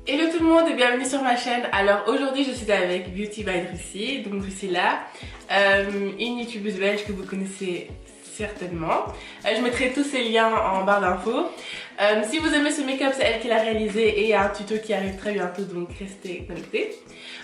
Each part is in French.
Hello tout le monde et bienvenue sur ma chaîne. Alors aujourd'hui je suis avec Beauty by Drusy, donc Drusilla, une youtubeuse belge que vous connaissez certainement. Je mettrai tous ces liens en barre d'infos. Si vous aimez ce make-up, c'est elle qui l'a réalisé et il y a un tuto qui arrive très bientôt, donc restez connectés.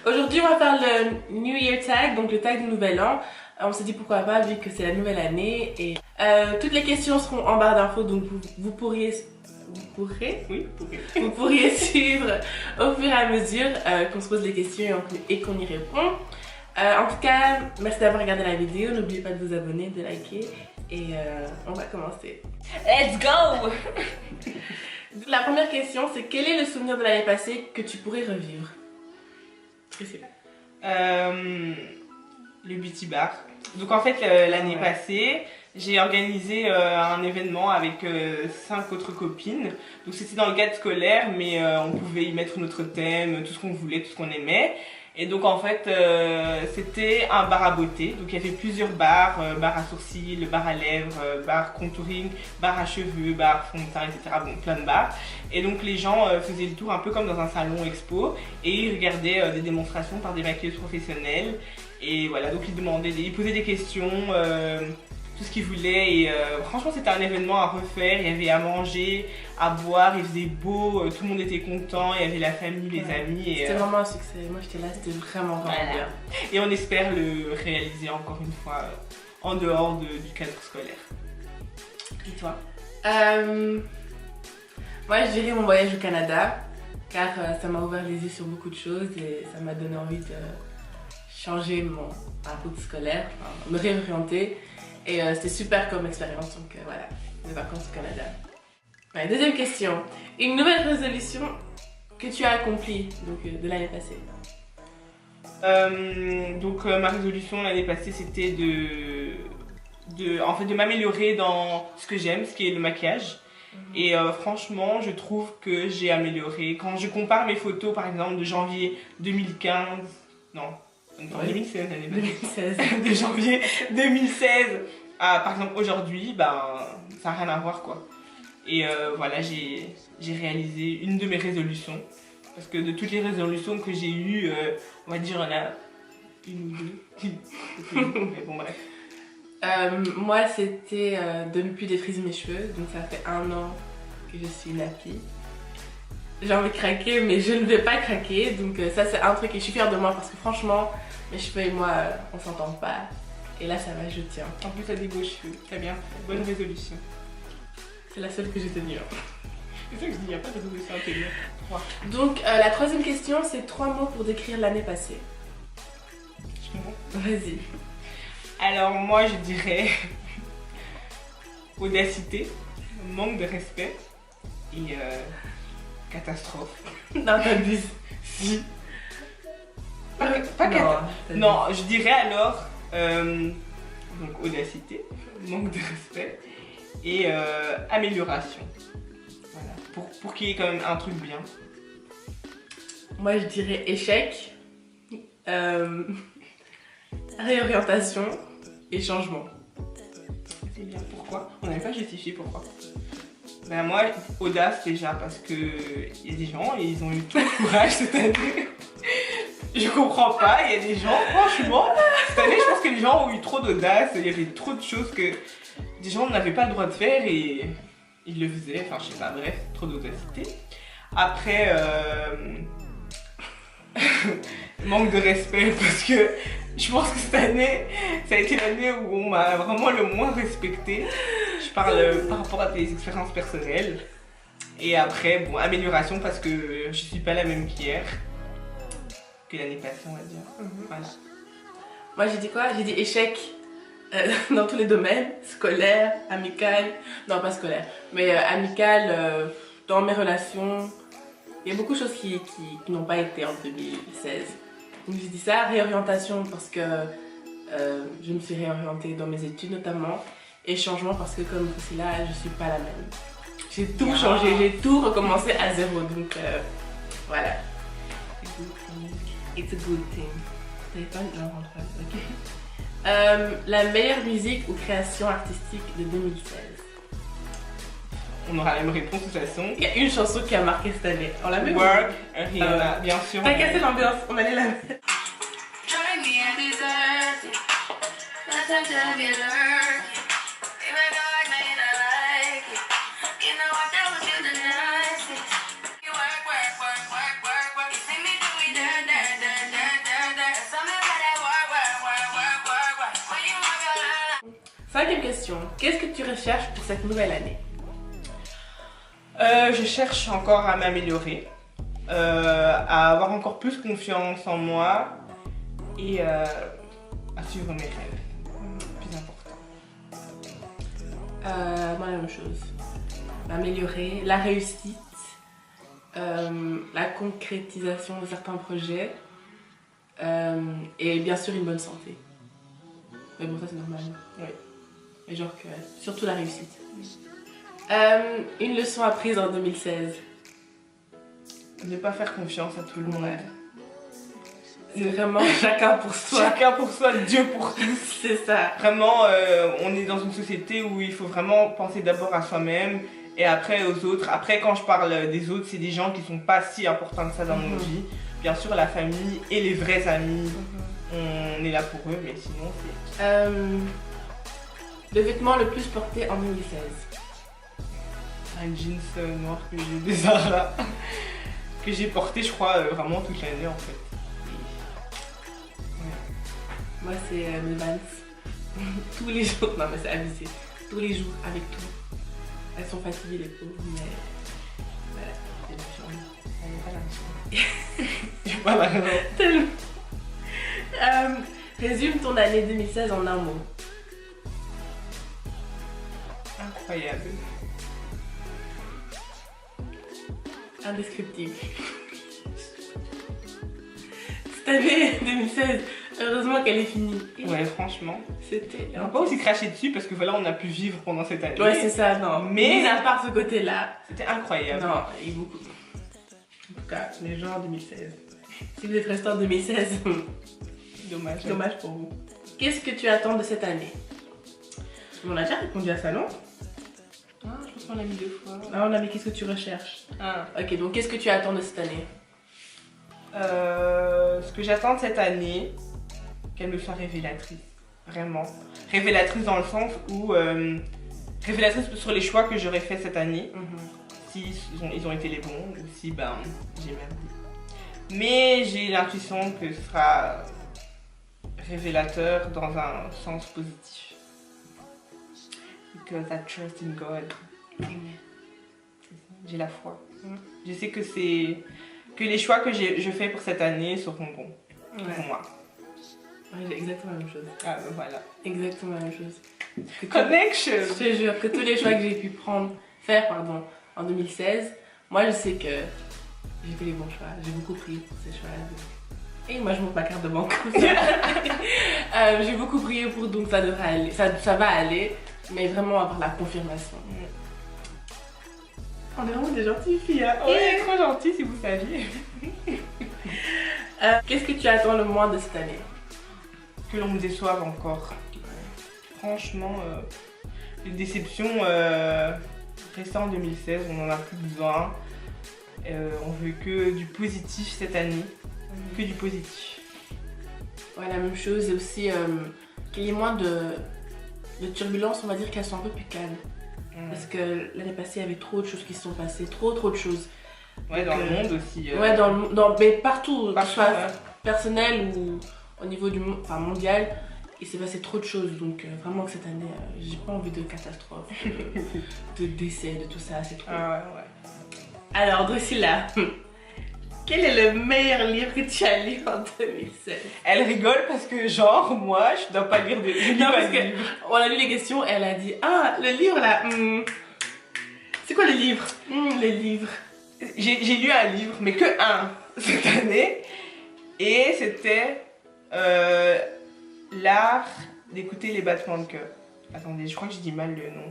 Aujourd'hui on va faire le New Year Tag, donc le tag du nouvel an. On s'est dit pourquoi pas vu que c'est la nouvelle année et toutes les questions seront en barre d'infos, donc vous pourriez suivre au fur et à mesure qu'on se pose des questions et qu'on y répond. En tout cas, merci d'avoir regardé la vidéo. N'oubliez pas de vous abonner, de liker et on va commencer. Let's go! La première question, c'est quel est le souvenir de l'année passée que tu pourrais revivre? Le beauty bar. Donc en fait l'année passée j'ai organisé un événement avec 5 autres copines. Donc c'était dans le cadre scolaire mais on pouvait y mettre notre thème, tout ce qu'on voulait, tout ce qu'on aimait. Et donc en fait c'était un bar à beauté. Donc il y avait plusieurs bars, bar à sourcils, bar à lèvres, bar contouring, bar à cheveux, bar fond de teint, etc. Bon, plein de bars. Et donc les gens faisaient le tour un peu comme dans un salon expo et ils regardaient des démonstrations par des maquilleuses professionnelles. Et voilà, donc ils posaient des questions, tout ce qu'ils voulaient. Et franchement c'était un événement à refaire. Il y avait à manger, à boire, il faisait beau, tout le monde était content, il y avait la famille, les amis. C'était vraiment un succès, moi j'étais là, c'était vraiment bien. Et on espère le réaliser encore une fois en dehors du cadre scolaire. Et toi? Moi je dirais mon voyage au Canada, car ça m'a ouvert les yeux sur beaucoup de choses et ça m'a donné envie de changer mon parcours scolaire, enfin, me réorienter. Et c'était super comme expérience, donc voilà, les vacances au Canada. Ouais, deuxième question, une nouvelle résolution que tu as accomplie donc, de l'année passée? Ma résolution l'année passée c'était de m'améliorer dans ce que j'aime, ce qui est le maquillage. Et franchement je trouve que j'ai amélioré. Quand je compare mes photos par exemple de janvier 2015, non, en 2016 l'année passée, de janvier 2016 à par exemple aujourd'hui, ça n'a rien à voir quoi. Et voilà, j'ai réalisé une de mes résolutions. Parce que de toutes les résolutions que j'ai eues, on va dire on a une ou deux. Mais bon bref. Moi c'était de ne plus défriser mes cheveux, donc ça fait 1 an que je suis nappie. J'ai envie de craquer mais je ne vais pas craquer, donc ça c'est un truc et je suis fière de moi parce que franchement mes cheveux et moi on s'entend pas. Et là ça va, je tiens. En plus t'as des beaux cheveux, très bien, bonne résolution. C'est la seule que j'ai tenue. C'est ça que je dis, il n'y a pas de résolution à tenir. Donc la troisième question c'est 3 mots pour décrire l'année passée. Je comprends. Vas-y. Alors moi je dirais audacité, manque de respect et catastrophe. Non, t'abuses. Si. Non, je dirais alors donc audacité, manque de respect et amélioration. Voilà, pour qu'il y ait quand même un truc bien. Moi je dirais échec, réorientation et changement. C'est bien, pourquoi? On n'avait pas justifié pourquoi. Ben moi, audace déjà parce que il y a des gens et ils ont eu tout le courage cette année. Je comprends pas, il y a des gens, franchement, cette année je pense que les gens ont eu trop d'audace, il y avait trop de choses que des gens n'avaient pas le droit de faire et ils le faisaient, enfin je sais pas, bref, trop d'audacité. Après, manque de respect parce que je pense que cette année, ça a été l'année où on m'a vraiment le moins respecté. Je parle par rapport à des expériences personnelles. Et après, bon, amélioration parce que je suis pas la même qu'hier. Que l'année passée, on va dire. Voilà. Moi j'ai dit quoi? J'ai dit échec dans tous les domaines, scolaire, amical, non pas scolaire, mais amical, dans mes relations. Il y a beaucoup de choses qui n'ont pas été en 2016. Donc j'ai dit ça, réorientation parce que je me suis réorientée dans mes études notamment. Et changement parce que comme c'est là, je suis pas la même. J'ai tout changé, j'ai tout recommencé à zéro. Donc voilà. It's a good thing. T'avais pas une ok. La meilleure musique ou création artistique de 2016? on aura la même réponse de toute façon. Il y a une chanson qui a marqué cette année. On l'a même. Work, Rihanna, bien sûr. T'as cassé l'ambiance, on allait la mettre. Cinquième question. Qu'est-ce que tu recherches pour cette nouvelle année? Je cherche encore à m'améliorer, à avoir encore plus confiance en moi et à suivre mes rêves. Plus important. Moi, la même chose. M'améliorer, la réussite, la concrétisation de certains projets et bien sûr une bonne santé. Mais bon, ça c'est normal. Oui. Mais genre que, surtout la réussite. Une leçon apprise en 2016. Ne pas faire confiance à tout le monde. Ouais. C'est vraiment chacun pour soi. Chacun pour soi, Dieu pour tous. C'est ça. Vraiment, on est dans une société où il faut vraiment penser d'abord à soi-même et après aux autres. Après, quand je parle des autres, c'est des gens qui sont pas si importants que ça dans nos vies. Bien sûr, la famille et les vrais amis, on est là pour eux, mais sinon c'est... Le vêtement le plus porté en 2016. Un jeans noir que j'ai des Zara, que j'ai porté, je crois, vraiment toute l'année en fait. Ouais. Moi, c'est mes Vans. Tous les jours. Non, mais c'est abusé. Tous les jours, avec tout. Elles sont fatiguées, les pauvres, mais. Voilà, c'est la chambre. Elle n'est pas là. J'ai pas la raison. Tellement. Résume ton année 2016 en un mot. Incroyable. Indescriptible. Cette année 2016, heureusement qu'elle est finie. Ouais, franchement. C'était. On va pas aussi cracher dessus parce que voilà, on a pu vivre pendant cette année. Ouais, c'est ça, non. Mais mis à part ce côté-là. C'était incroyable. Non, il y a eu beaucoup. En tout cas, les gens en 2016. Si vous êtes resté en 2016, Dommage. dommage pour vous. Qu'est-ce que tu attends de cette année? On a déjà répondu à ça, non? Ah, je pense qu'on l'a mis 2 fois. Ah, on a mis qu'est-ce que tu recherches? Ah. Ok, donc qu'est-ce que tu attends de cette année? Ce que j'attends de cette année, qu'elle me soit révélatrice. Vraiment. Révélatrice dans le sens où... révélatrice sur les choix que j'aurais fait cette année. Si ils ont été les bons ou si ben, j'ai merdé. Mais j'ai l'intuition que ce sera révélateur dans un sens positif. Because I trust in God. J'ai la foi. Je sais que les choix que je fais pour cette année seront bons pour moi. Ouais, j'ai exactement la même chose. Ah ben voilà. Exactement la même chose. Connection. Je te jure que tous les choix que j'ai pu faire en 2016, moi je sais que j'ai fait les bons choix. J'ai beaucoup prié pour ces choix. Et moi je monte ma carte de banque. J'ai beaucoup prié pour, donc ça devrait aller. Ça va aller, mais vraiment avoir la confirmation. On est vraiment des gentilles filles, hein? Ouais, trop gentilles si vous saviez. Qu'est-ce que tu attends le moins de cette année? Que l'on me déçoive encore. Franchement, les déceptions restées en 2016, on n'en a plus besoin. On veut que du positif cette année. Que du positif. Ouais, la même chose. Et aussi qu'il y ait moins de turbulences, on va dire qu'elles sont un peu plus calmes. Parce que l'année passée, il y avait trop de choses qui se sont passées. Trop de choses. Ouais, dans le monde aussi. Ouais, mais partout. Que ce soit personnel ou au niveau du mondial. Il s'est passé trop de choses, donc vraiment que cette année, j'ai pas envie de catastrophe, de décès, de tout ça, c'est trop. Ah ouais. Alors Drusilla, quel est le meilleur livre que tu as lu en 2016? Elle rigole parce que genre, moi, je dois pas lire de livres. Non, parce que on a lu les questions, elle a dit, ah, le livre là, c'est quoi le livre? Les livres. J'ai lu un livre, mais que un, cette année, et c'était... l'art d'écouter les battements de cœur. Attendez, je crois que je dis mal le nom.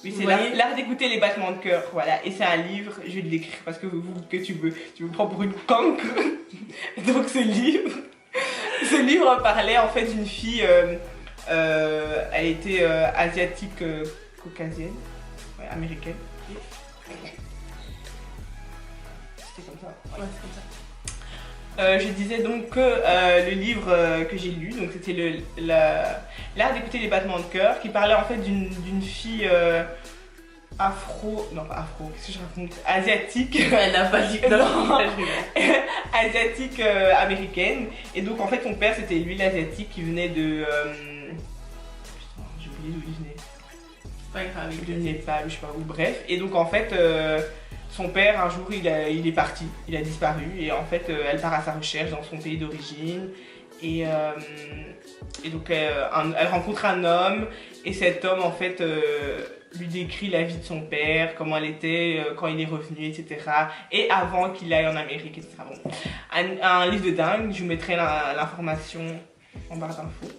Oui, c'est l'art d'écouter les battements de cœur, voilà. Et c'est un livre, je vais l'écrire parce que tu me prends pour une cancre. Donc ce livre parlait en fait d'une fille, elle était asiatique caucasienne, ouais, américaine. C'était comme ça. Ouais, c'est comme ça. Je disais donc que le livre que j'ai lu, donc c'était l'art d'écouter les battements de cœur, qui parlait en fait d'une fille non pas afro, qu'est-ce que je raconte, asiatique. Elle n'a pas dit non. Asiatique américaine. Et donc en fait son père c'était lui l'asiatique qui venait de... putain, j'ai oublié d'où il venait. Pas grave, De Népal, je sais pas où, bref. Et donc en fait... son père, un jour, il est parti, il a disparu et en fait, elle part à sa recherche dans son pays d'origine et donc elle rencontre un homme et cet homme, en fait, lui décrit la vie de son père, comment elle était quand il est revenu, etc. Et avant qu'il aille en Amérique, etc. Bon, un livre de dingue, je vous mettrai l'information en barre d'infos.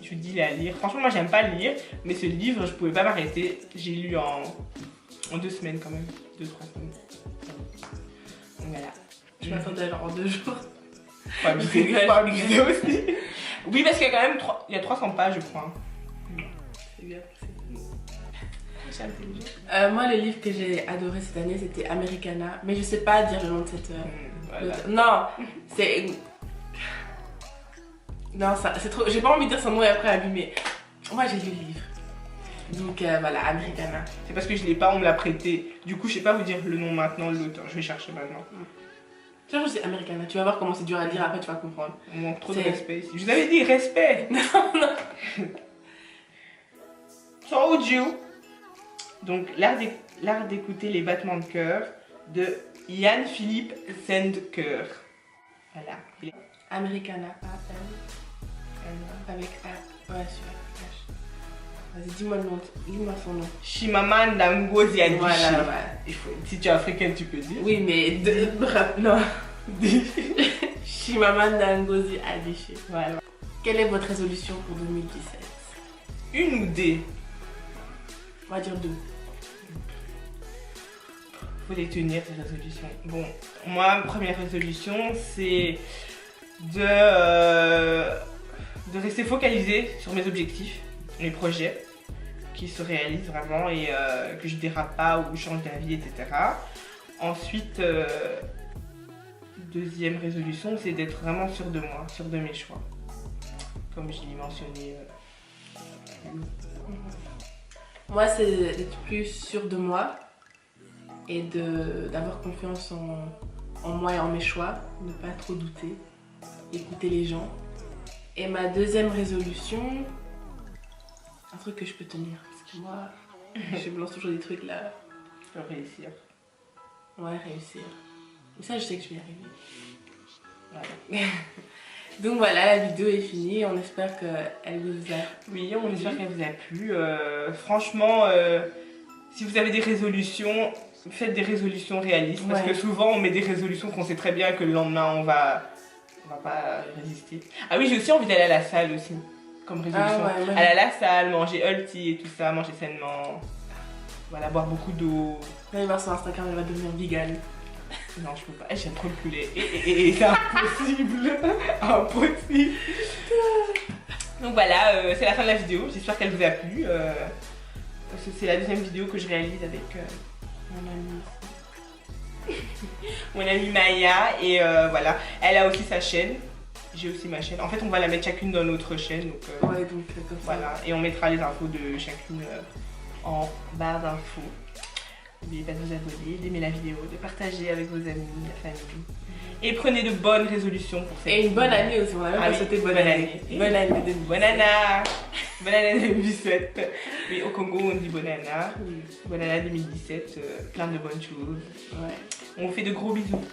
Je vous dis à lire. Franchement, moi, j'aime pas lire, mais ce livre, je pouvais pas m'arrêter. J'ai lu en 2 semaines quand même, 2-3 semaines. Donc voilà. Je m'attendais genre en 2 jours. Ouais, mais c'est pas obligé aussi. Oui, parce qu'il y a quand même 300 pages, je crois. C'est bien. C'est intelligent. Moi, le livre que j'ai adoré cette année, c'était Americana. Mais je sais pas dire le nom de cette... Voilà. Non, c'est... Non, ça, c'est trop... J'ai pas envie de dire son nom et après abîmer. Moi, j'ai lu le livre. Donc voilà, Americana. C'est parce que je l'ai pas, on me l'a prêté. Du coup, je sais pas vous dire le nom maintenant de l'auteur. Je vais chercher maintenant. Tu vois, je sais Americana. Tu vas voir comment c'est dur à lire, après tu vas comprendre. On manque trop de respect ici. Je vous avais dit respect. Non, non. Told you. Donc, l'art d'écouter les battements de cœur de Ian Philippe Sandker. Voilà. Americana. Avec A. Ouais, super. Vas-y, dis-moi le nom, dis-moi son nom. Chimamanda Ngozi Adichie. Voilà, ouais. Si tu es africaine, tu peux dire. Oui, mais non. Chimamanda Ngozi Adichie. Voilà. Quelle est votre résolution pour 2017? Une ou deux? On va dire 2. Faut les tenir, ces résolutions. Bon, moi, première résolution, c'est de rester focalisée sur mes objectifs, mes projets qui se réalisent vraiment et que je dérape pas ou change d'avis, etc. Ensuite, deuxième résolution, c'est d'être vraiment sûre de moi, sûre de mes choix. Comme je l'ai mentionné. Moi, c'est d'être plus sûre de moi et d'avoir confiance en moi et en mes choix, ne pas trop douter, écouter les gens. Et ma deuxième résolution, un truc que je peux tenir, parce que moi, je me lance toujours des trucs là. Je peux réussir. Ouais, réussir. Et ça, je sais que je vais y arriver. Voilà. Donc voilà, la vidéo est finie. On espère qu'elle vous a... Oui, on espère qu'elle vous a plu. Franchement, si vous avez des résolutions, faites des résolutions réalistes. Parce que souvent, on met des résolutions qu'on sait très bien que le lendemain, on va pas résister. Ah oui, j'ai aussi envie d'aller à la salle aussi, comme résolution. Ah ouais, aller à la salle, manger healthy et tout ça, manger sainement. Voilà, boire beaucoup d'eau. Vous allez voir sur Instagram, elle va devenir vegan. Non, je peux pas. J'aime trop le poulet. Et c'est impossible. Impossible. Donc voilà, c'est la fin de la vidéo. J'espère qu'elle vous a plu. C'est la deuxième vidéo que je réalise avec mon amie Maya. Et voilà, elle a aussi sa chaîne. J'ai aussi ma chaîne. En fait, on va la mettre chacune dans notre chaîne. Donc, ouais, donc comme ça. Voilà, et on mettra les infos de chacune en barre d'infos. N'oubliez pas de vous abonner, d'aimer la vidéo, de partager avec vos amis, la famille. Et prenez de bonnes résolutions pour cette année. Et une bonne année aussi, on a même pas sauté bonne année. Bonne année 2017. Bonne année 2017. Oui, au Congo on dit bonne année. Bonne année 2017, plein de bonnes choses. Ouais. On vous fait de gros bisous.